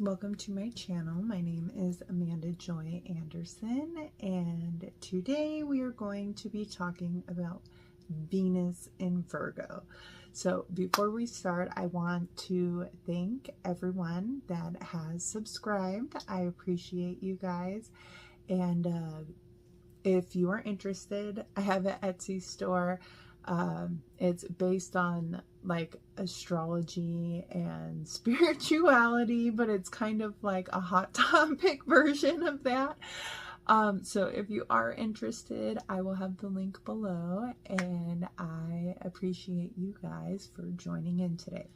welcome to my channel. My name is Amanda Joy Anderson, and today we are going to be talking about Venus in Virgo. So before we start, I want to thank everyone that has subscribed. I appreciate you guys. And if you are interested, I have an Etsy store. It's based on like astrology and spirituality, but it's kind of like a hot topic version of that. So if you are interested, I will have the link below, and I appreciate you guys for joining in today.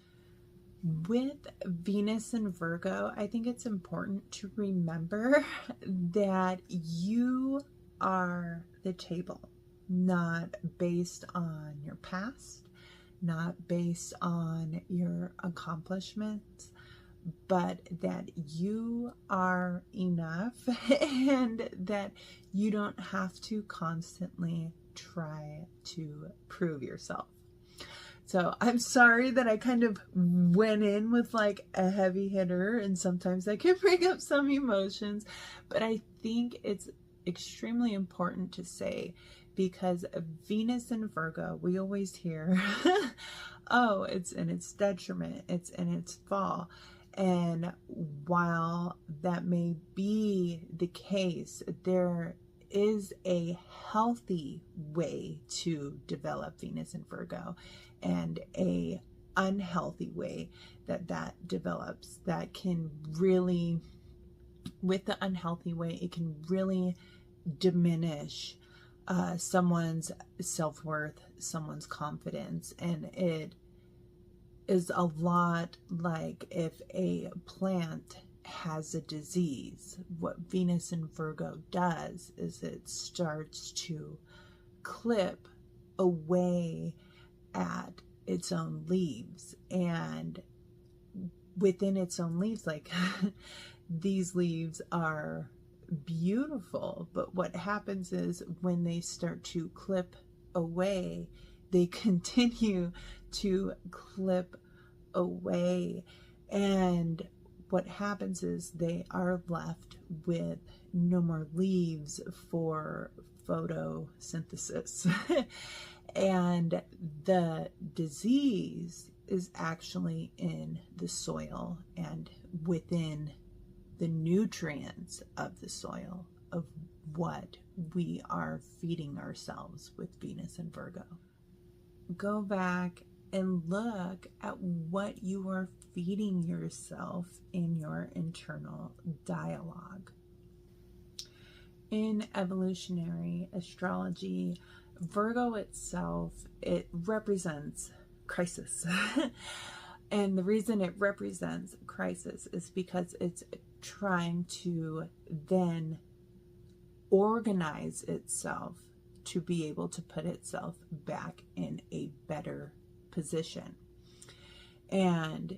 With Venus and Virgo, I think it's important to remember that you are the table, not based on your past, not based on your accomplishments, but that you are enough and that you don't have to constantly try to prove yourself. So I'm sorry that I kind of went in with like a heavy hitter, and sometimes that can bring up some emotions, but I think it's extremely important to say, because Venus in Virgo, we always hear, oh, it's in its detriment, it's in its fall. And while that may be the case, there is a healthy way to develop Venus in Virgo, and a unhealthy way that develops that can really, with the unhealthy way, it can really diminish someone's self-worth, someone's confidence. And it is a lot like if a plant has a disease. What Venus in Virgo does is it starts to clip away at its own leaves, and within its own leaves, like these leaves are beautiful, but what happens is when they start to clip away, they continue to clip away, and what happens is they are left with no more leaves for photosynthesis. And the disease is actually in the soil and within the nutrients of the soil of what we are feeding ourselves with Venus and Virgo. Go back and look at what you are feeding yourself in your internal dialogue. In evolutionary astrology, Virgo itself, it represents crisis. And the reason it represents crisis is because it's trying to then organize itself to be able to put itself back in a better position. And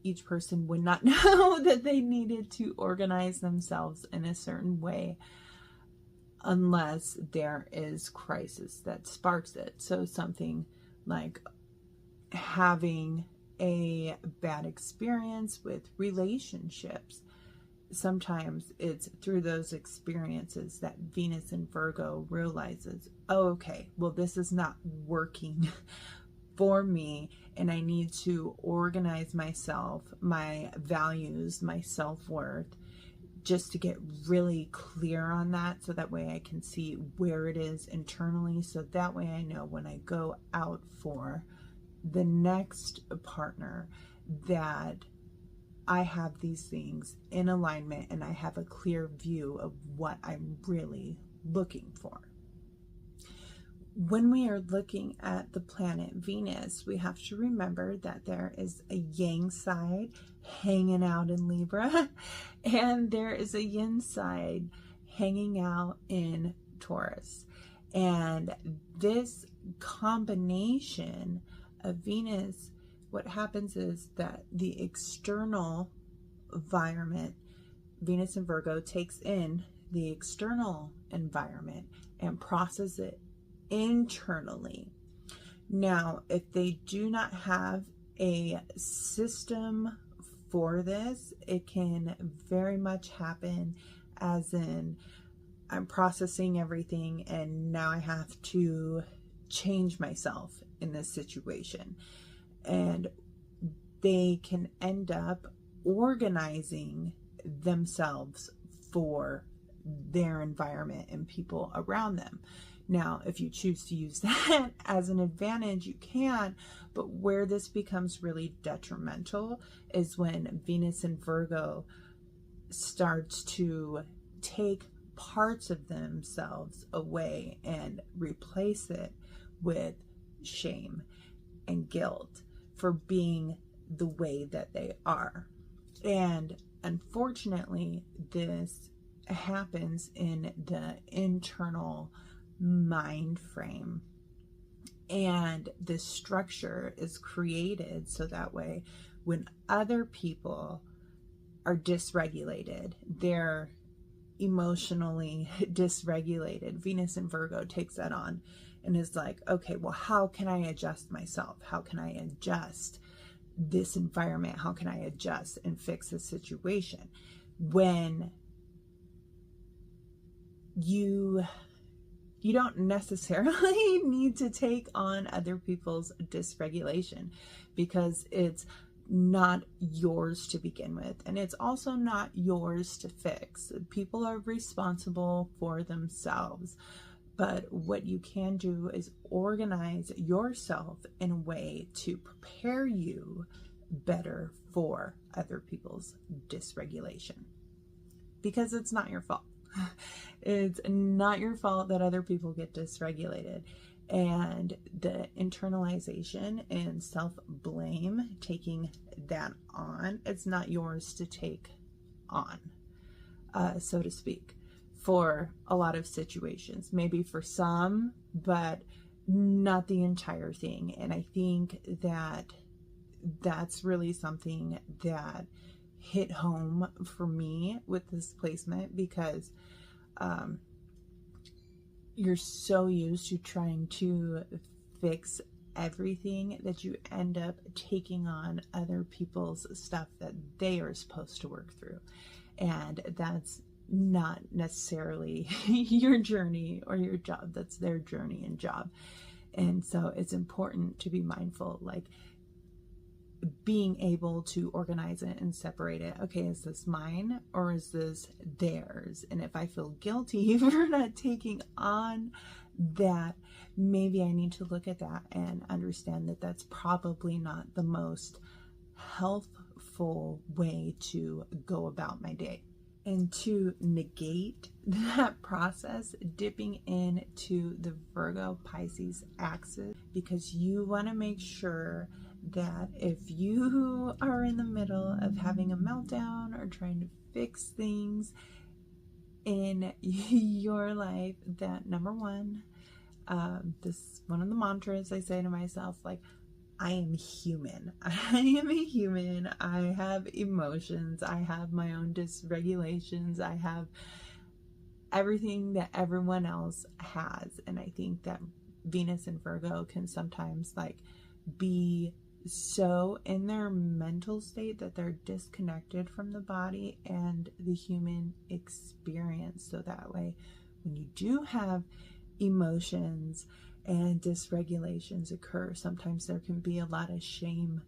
each person would not know that they needed to organize themselves in a certain way unless there is crisis that sparks it. So something like having a bad experience with relationships, sometimes it's through those experiences that Venus in Virgo realizes, oh, okay, well, this is not working for me, and I need to organize myself, my values, my self-worth, just to get really clear on that, so that way I can see where it is internally, so that way I know when I go out for the next partner that I have these things in alignment and I have a clear view of what I'm really looking for. When we are looking at the planet Venus, we have to remember that there is a yang side hanging out in Libra, and there is a yin side hanging out in Taurus. And this combination of Venus, what happens is that the external environment, Venus in Virgo takes in the external environment and processes it internally. Now, if they do not have a system for this, it can very much happen as in I'm processing everything and now I have to change myself in this situation. And they can end up organizing themselves for their environment and people around them. Now, if you choose to use that as an advantage, you can, but where this becomes really detrimental is when Venus in Virgo starts to take parts of themselves away and replace it with shame and guilt for being the way that they are. And unfortunately, this happens in the internal mind frame, and this structure is created so that way when other people are dysregulated, they're emotionally dysregulated, Venus in Virgo takes that on and is like, okay, well, how can I adjust myself? How can I adjust this environment? How can I adjust and fix the situation? When you don't necessarily need to take on other people's dysregulation, because it's not yours to begin with, and it's also not yours to fix. People are responsible for themselves, but what you can do is organize yourself in a way to prepare you better for other people's dysregulation, because it's not your fault. It's not your fault that other people get dysregulated. And the internalization and self-blame, taking that on, it's not yours to take on, so to speak, for a lot of situations. Maybe for some, but not the entire thing. And I think that that's really something that hit home for me with this placement, because you're so used to trying to fix everything that you end up taking on other people's stuff that they are supposed to work through. And that's not necessarily your journey or your job. That's their journey and job. And so it's important to be mindful, like being able to organize it and separate it. Okay, is this mine or is this theirs? And if I feel guilty for not taking on that, maybe I need to look at that and understand that that's probably not the most healthful way to go about my day. And to negate that process, dipping into the Virgo Pisces axis, because you want to make sure that if you are in the middle of having a meltdown or trying to fix things in your life, that number one, this is one of the mantras I say to myself, like, I am human. I am a human. I have emotions. I have my own dysregulations. I have everything that everyone else has. And I think that Venus in Virgo can sometimes like be so in their mental state that they're disconnected from the body and the human experience. So that way, when you do have emotions and dysregulations occur, sometimes there can be a lot of shame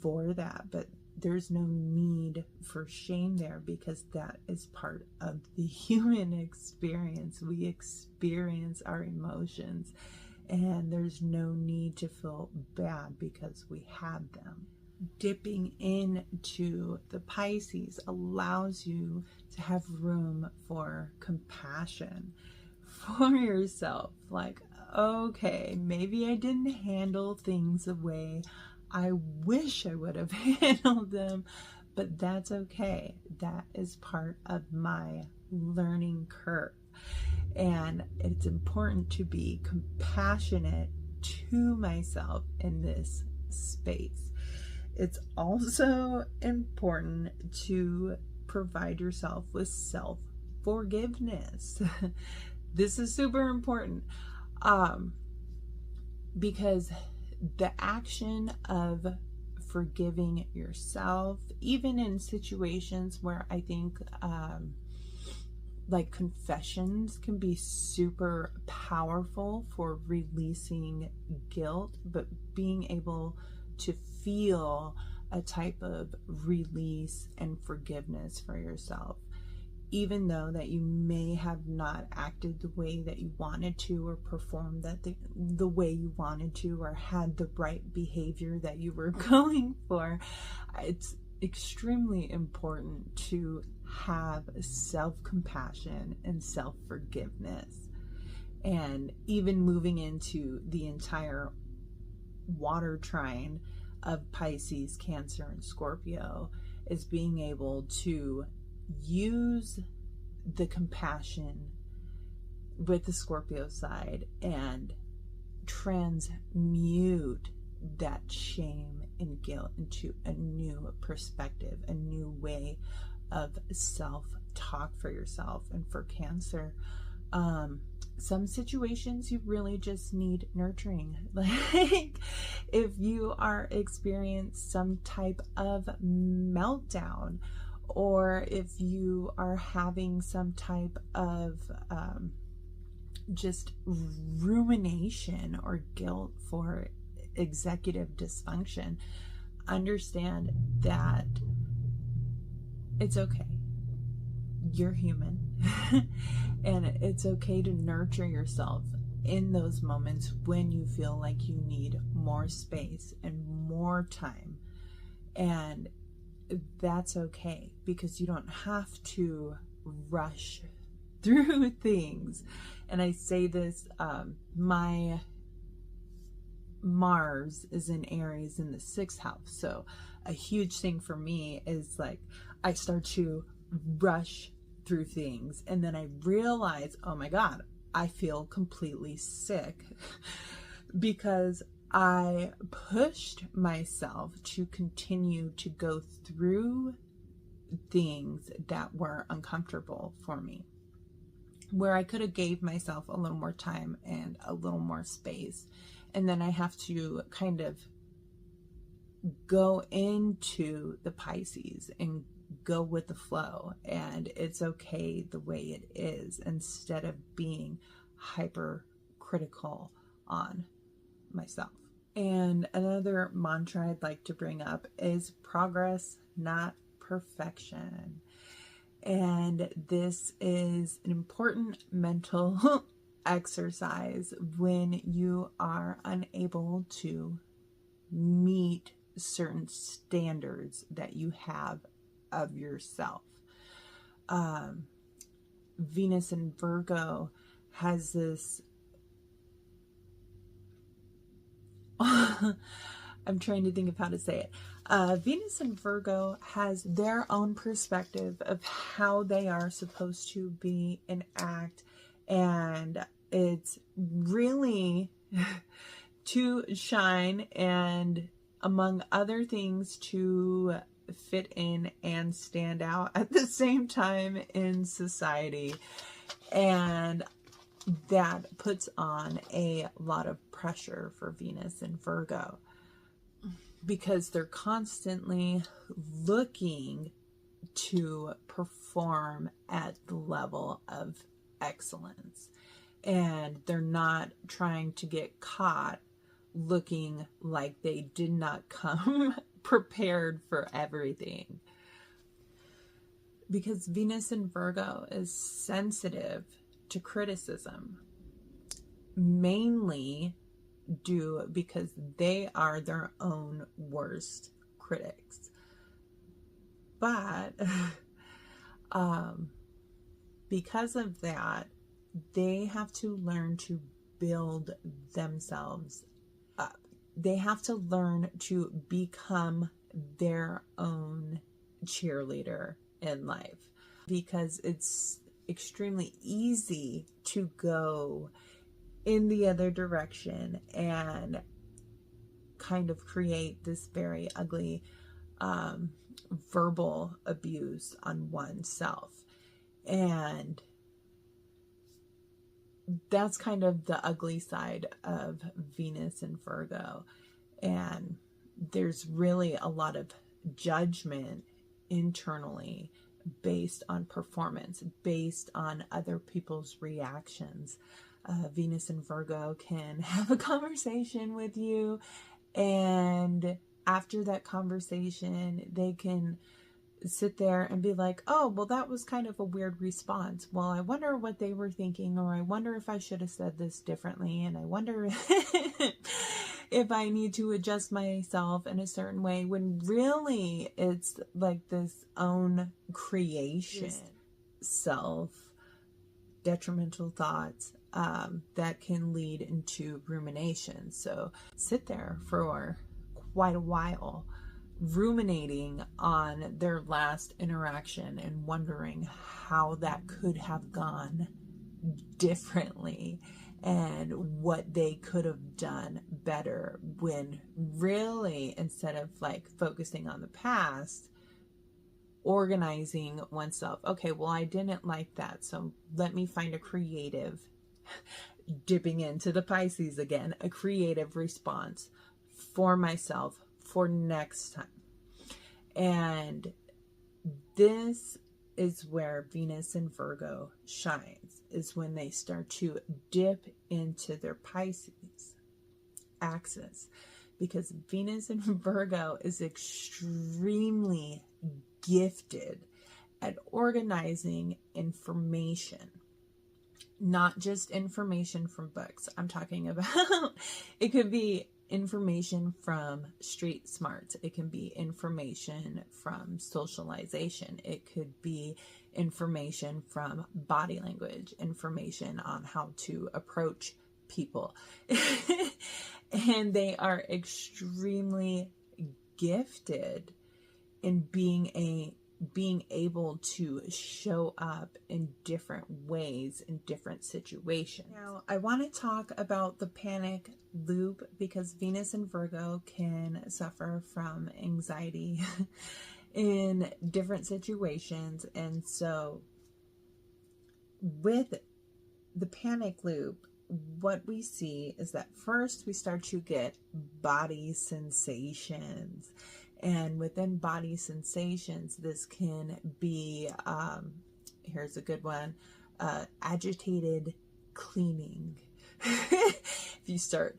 for that, but there's no need for shame there, because that is part of the human experience. We experience our emotions, and there's no need to feel bad because we have them. Dipping into the Pisces allows you to have room for compassion for yourself. Like, okay, maybe I didn't handle things the way I wish I would have handled them, but that's okay. That is part of my learning curve. And it's important to be compassionate to myself in this space. It's also important to provide yourself with self-forgiveness. This is super important, because the action of forgiving yourself, even in situations where I think like confessions can be super powerful for releasing guilt, but being able to feel a type of release and forgiveness for yourself, even though that you may have not acted the way that you wanted to, or performed that the way you wanted to, or had the right behavior that you were going for. It's extremely important to have self-compassion and self-forgiveness. And even moving into the entire water trine of Pisces, Cancer, and Scorpio is being able to use the compassion with the Scorpio side and transmute that shame and guilt into a new perspective, a new way of self-talk for yourself. And for Cancer, some situations you really just need nurturing. Like if you are experiencing some type of meltdown, or if you are having some type of just rumination or guilt for executive dysfunction, understand that it's okay. You're human. And it's okay to nurture yourself in those moments when you feel like you need more space and more time. And that's okay, because you don't have to rush through things. And I say this, my Mars is in Aries in the 6th house. So a huge thing for me is like, I start to rush through things, and then I realize, oh my God, I feel completely sick because I pushed myself to continue to go through things that were uncomfortable for me, where I could have gave myself a little more time and a little more space. And then I have to kind of go into the Pisces and go with the flow, and it's okay the way it is, instead of being hyper critical on myself. And another mantra I'd like to bring up is progress, not perfection. And this is an important mental exercise when you are unable to meet certain standards that you have of yourself. Venus in Virgo has this I'm trying to think of how to say it. Venus in Virgo has their own perspective of how they are supposed to be and act, and it's really to shine and, among other things, to fit in and stand out at the same time in society. And that puts on a lot of pressure for Venus and Virgo, because they're constantly looking to perform at the level of excellence, and they're not trying to get caught looking like they did not come prepared for everything. Because Venus in Virgo is sensitive to criticism, mainly due because they are their own worst critics. But because of that, they have to learn to build themselves up. They have to learn to become their own cheerleader in life, because it's extremely easy to go in the other direction and kind of create this very ugly verbal abuse on oneself. And that's kind of the ugly side of Venus and Virgo. And there's really a lot of judgment internally based on performance, based on other people's reactions. Venus and Virgo can have a conversation with you, and after that conversation, they can sit there and be like, oh, well, that was kind of a weird response. Well, I wonder what they were thinking, or I wonder if I should have said this differently, and I wonder if I need to adjust myself in a certain way, when really it's like this own creation, self detrimental thoughts that can lead into rumination. So sit there for quite a while ruminating on their last interaction and wondering how that could have gone differently and what they could have done better, when really, instead of like focusing on the past, organizing oneself. Okay, well, I didn't like that, so let me find a creative, dipping into the Pisces again, a creative response for myself for next time. And this is where Venus and Virgo shines, is when they start to dip into their Pisces axis, because Venus and Virgo is extremely gifted at organizing information, not just information from books. I'm talking about, it could be information from street smarts. It can be information from socialization. It could be information from body language, information on how to approach people. And they are extremely gifted in being able to show up in different ways in different situations. Now, I want to talk about the panic loop, because Venus and Virgo can suffer from anxiety in different situations. And so with the panic loop, what we see is that first we start to get body sensations. And within body sensations, this can be, here's a good one, agitated cleaning. If you start,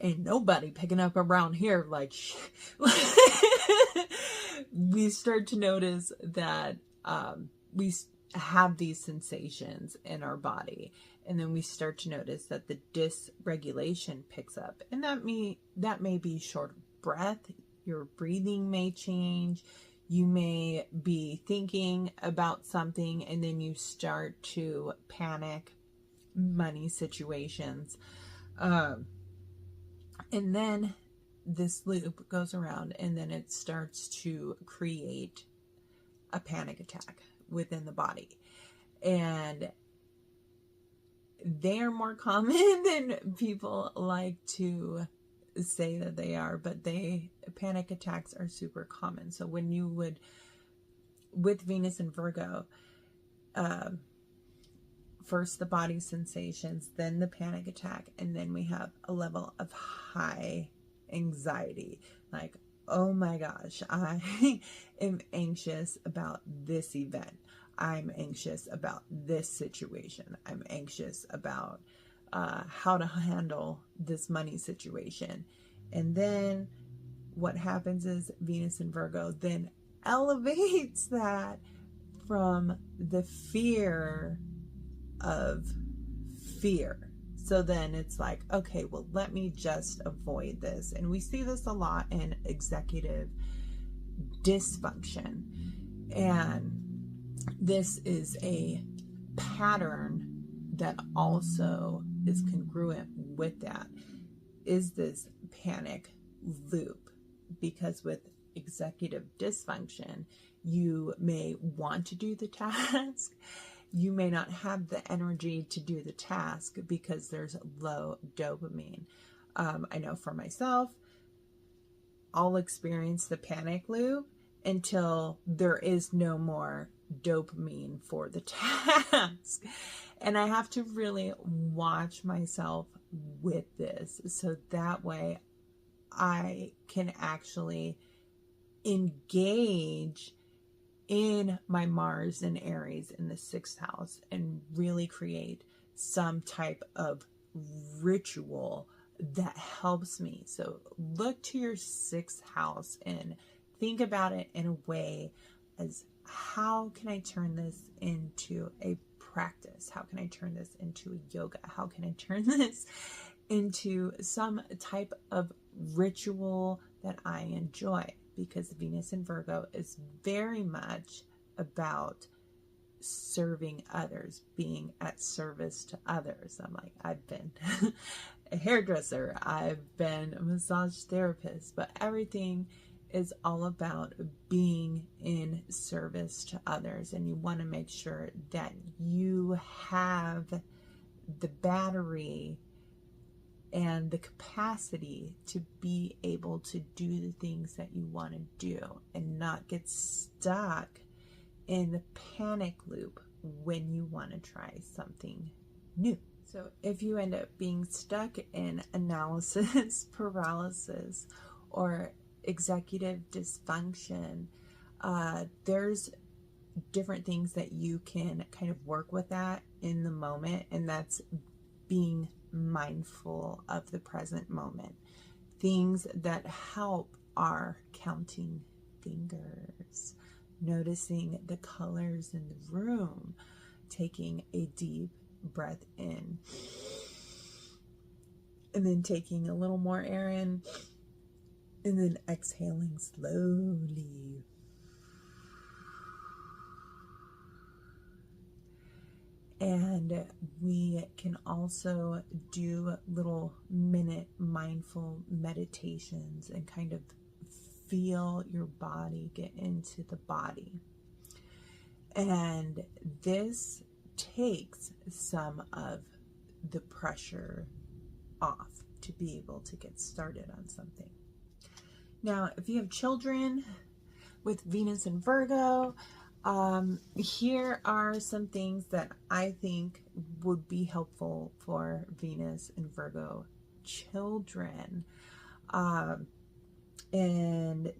ain't nobody picking up around here, like, we start to notice that we have these sensations in our body. And then we start to notice that the dysregulation picks up. And that may be short of breath. Your breathing may change. You may be thinking about something and then you start to panic. Money situations. And then this loop goes around, and then it starts to create a panic attack within the body. And they are more common than people like to say that they are, but panic attacks are super common. So when you would, with Venus and Virgo, first the body sensations, then the panic attack, and then we have a level of high anxiety. Like, oh my gosh, I am anxious about this event. I'm anxious about this situation. I'm anxious about how to handle this money situation. And then what happens is Venus and Virgo then elevates that from the fear of fear. So then it's like, okay, well, let me just avoid this. And we see this a lot in executive dysfunction. And this is a pattern that also is congruent with that, is this panic loop. Because with executive dysfunction, you may want to do the task. You may not have the energy to do the task because there's low dopamine. I know for myself, I'll experience the panic loop until there is no more dopamine for the task. And I have to really watch myself with this. So that way I can actually engage in my Mars and Aries in the 6th house and really create some type of ritual that helps me. So look to your 6th house and think about it in a way as, how can I turn this into a practice? How can I turn this into a yoga? How can I turn this into some type of ritual that I enjoy? Because Venus in Virgo is very much about serving others, being at service to others. I'm like, I've been a hairdresser, I've been a massage therapist, but everything is all about being in service to others. And you want to make sure that you have the battery and the capacity to be able to do the things that you want to do and not get stuck in the panic loop when you want to try something new. So if you end up being stuck in analysis paralysis or executive dysfunction, there's different things that you can kind of work with that in the moment, and that's being mindful of the present moment. Things that help are counting fingers, noticing the colors in the room, taking a deep breath in, and then taking a little more air in, and then exhaling slowly. And we can also do little minute mindful meditations and kind of feel your body get into the body. And this takes some of the pressure off to be able to get started on something. Now, if you have children with Venus in Virgo, here are some things that I think would be helpful for Venus and Virgo children. And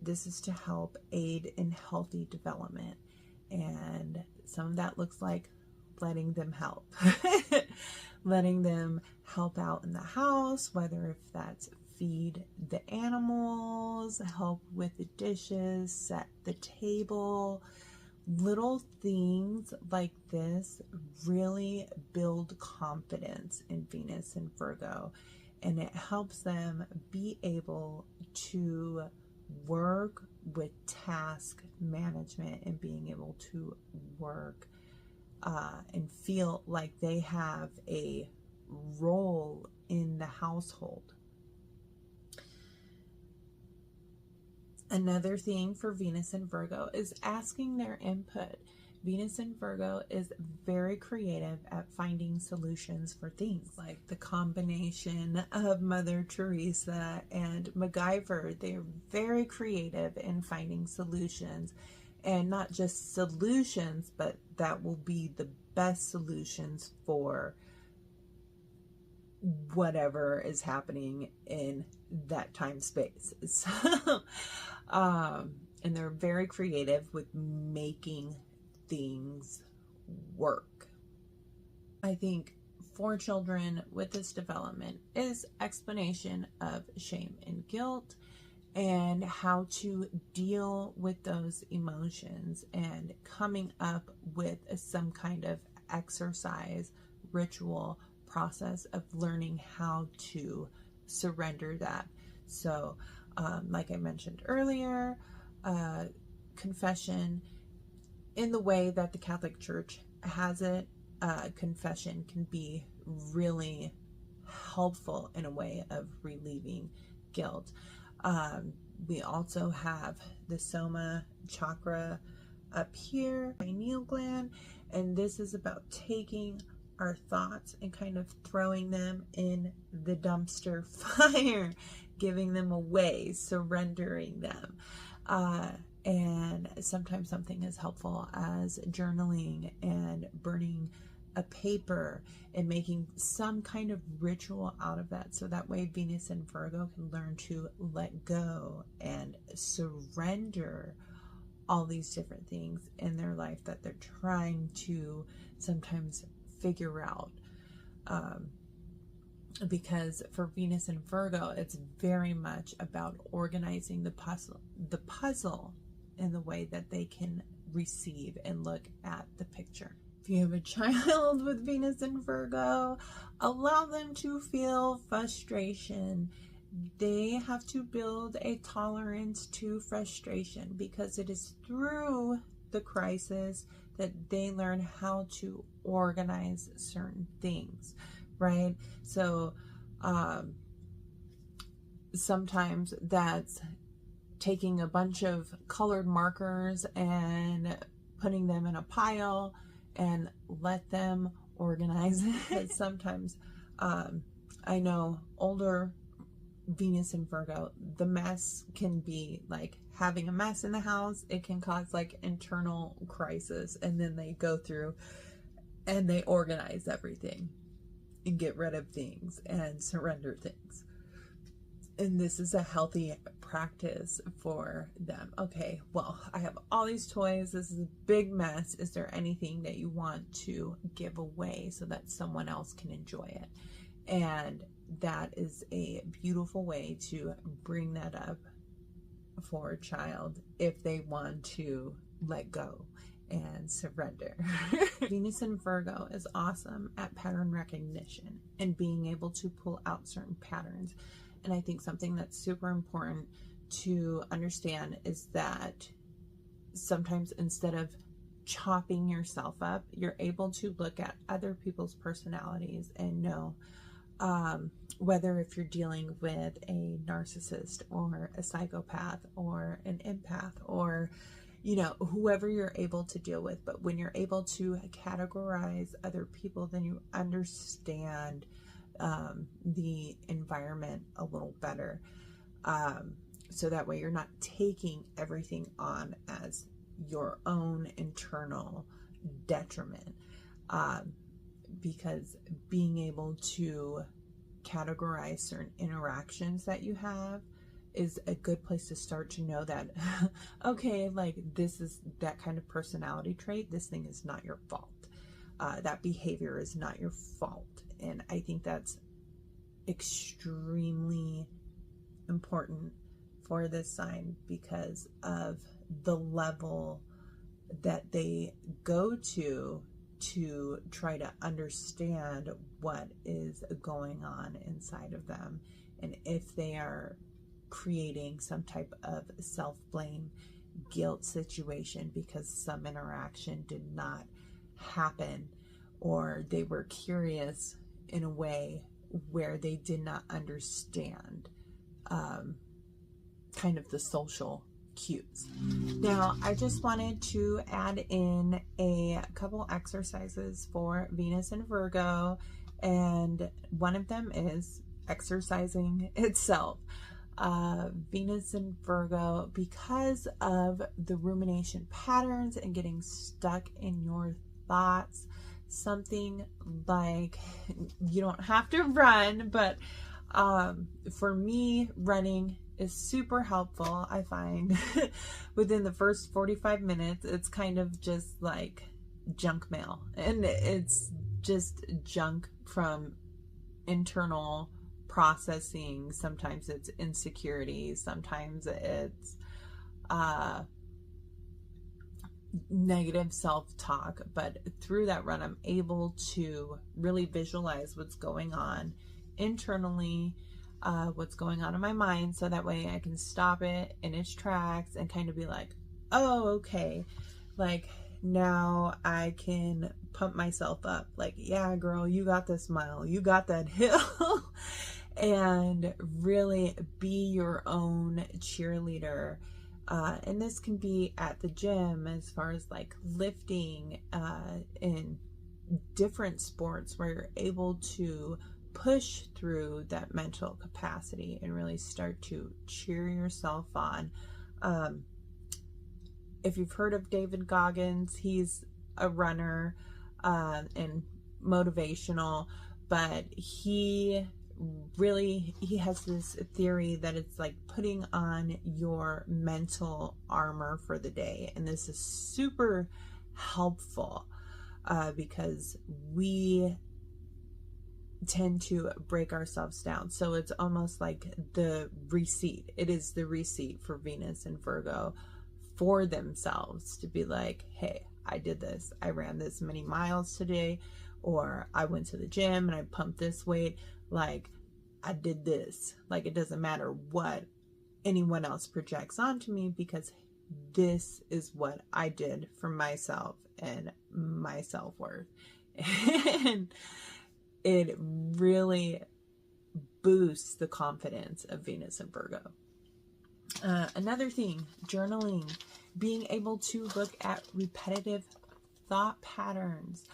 this is to help aid in healthy development. And some of that looks like letting them help. Letting them help out in the house, whether if that's feed the animals, help with the dishes, set the table. Little things like this really build confidence in Venus and Virgo, and it helps them be able to work with task management and being able to work and feel like they have a role in the household. Another thing for Venus and Virgo is asking their input. Venus and Virgo is very creative at finding solutions for things, like the combination of Mother Teresa and MacGyver. They're very creative in finding solutions, and not just solutions, but that will be the best solutions for whatever is happening in that time space. So, and they're very creative with making things work. I think for children with this development is explanation of shame and guilt and how to deal with those emotions, and coming up with some kind of exercise, ritual process of learning how to surrender that. So like I mentioned earlier, confession in the way that the Catholic Church has it, confession can be really helpful in a way of relieving guilt. We also have the soma chakra up here, pineal gland, and this is about taking our thoughts and kind of throwing them in the dumpster fire, giving them away, surrendering them. And sometimes something as helpful as journaling and burning a paper and making some kind of ritual out of that. So that way Venus and Virgo can learn to let go and surrender all these different things in their life that they're trying to sometimes figure out. Because for Venus and Virgo, it's very much about organizing the puzzle in the way that they can receive and look at the picture. If you have a child with Venus and Virgo, allow them to feel frustration. They have to build a tolerance to frustration, because it is through the crisis that they learn how to organize certain things, right? So sometimes that's taking a bunch of colored markers and putting them in a pile and let them organize it. Sometimes I know older Venus and Virgo, the mess can be like having a mess in the house. It can cause like internal crisis, and then they go through and they organize everything and get rid of things and surrender things. And this is a healthy practice for them. Okay, well, I have all these toys. This is a big mess. Is there anything that you want to give away so that someone else can enjoy it? And that is a beautiful way to bring that up for a child if they want to let go and surrender. Venus and Virgo is awesome at pattern recognition and being able to pull out certain patterns. And I think something that's super important to understand is that sometimes instead of chopping yourself up, you're able to look at other people's personalities and know whether if you're dealing with a narcissist or a psychopath or an empath or, you know, whoever you're able to deal with. But when you're able to categorize other people, then you understand the environment a little better. So that way you're not taking everything on as your own internal detriment. Because being able to categorize certain interactions that you have is a good place to start to know that, okay, like this is that kind of personality trait. This thing is not your fault. That behavior is not your fault. And I think that's extremely important for this sign because of the level that they go to try to understand what is going on inside of them, and if they are creating some type of self-blame, guilt situation because some interaction did not happen, or they were curious in a way where they did not understand kind of the social cues. Now, I just wanted to add in a couple exercises for Venus and Virgo, and one of them is exercising itself. Venus and Virgo, because of the rumination patterns and getting stuck in your thoughts, something like, you don't have to run, but for me, running is super helpful. I find within the first 45 minutes, it's kind of just like junk mail, and it's just junk from internal processing. Sometimes it's insecurity, sometimes it's negative self-talk, but through that run I'm able to really visualize what's going on internally, what's going on in my mind, so that way I can stop it in its tracks and kind of be like, oh, okay, like now I can pump myself up, like, yeah, girl, you got this mile, you got that hill, and really be your own cheerleader. And this can be at the gym, as far as like lifting, in different sports where you're able to push through that mental capacity and really start to cheer yourself on. If you've heard of David Goggins, he's a runner, and motivational, but he has this theory that it's like putting on your mental armor for the day. And this is super helpful because we tend to break ourselves down. So it's almost like the receipt. It is the receipt for Venus and Virgo for themselves to be like, hey, I did this. I ran this many miles today, or I went to the gym and I pumped this weight. Like, I did this. Like, it doesn't matter what anyone else projects onto me, because this is what I did for myself and my self-worth. And it really boosts the confidence of Venus and Virgo. Another thing, journaling, being able to look at repetitive thought patterns,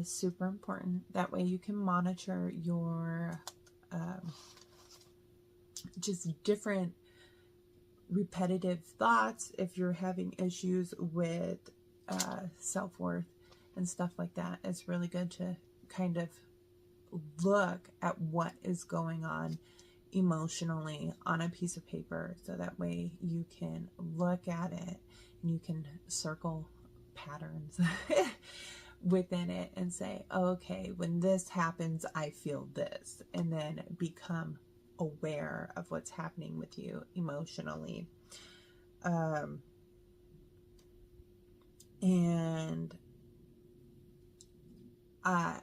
super important. That way you can monitor your just different repetitive thoughts if you're having issues with self-worth and stuff like that. It's really good to kind of look at what is going on emotionally on a piece of paper, so that way you can look at it and you can circle patterns within it and say, okay, when this happens, I feel this, and then become aware of what's happening with you emotionally. And I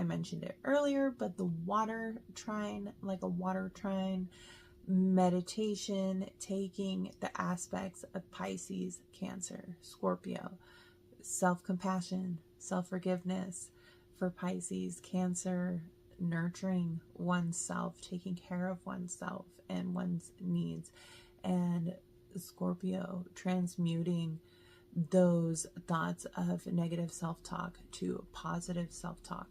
mentioned it earlier, but the water trine, like a water trine, meditation, taking the aspects of Pisces, Cancer, Scorpio, self-compassion, self-forgiveness for Pisces, Cancer, nurturing oneself, taking care of oneself and one's needs, and Scorpio, transmuting those thoughts of negative self-talk to positive self-talk.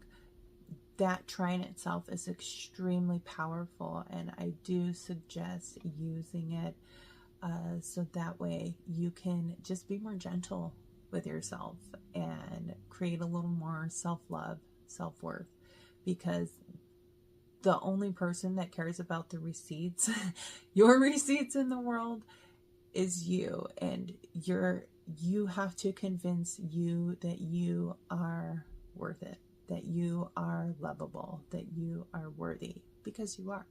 That trine itself is extremely powerful, and I do suggest using it so that way you can just be more gentle with yourself and create a little more self-love, self-worth, because the only person that cares about the receipts, your receipts in the world, is you. And you have to convince you that you are worth it, that you are lovable, that you are worthy, because you are.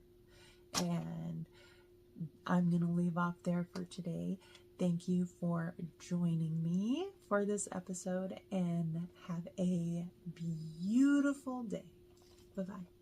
And I'm going to leave off there for today. Thank you for joining me for this episode, and have a beautiful day. Bye-bye.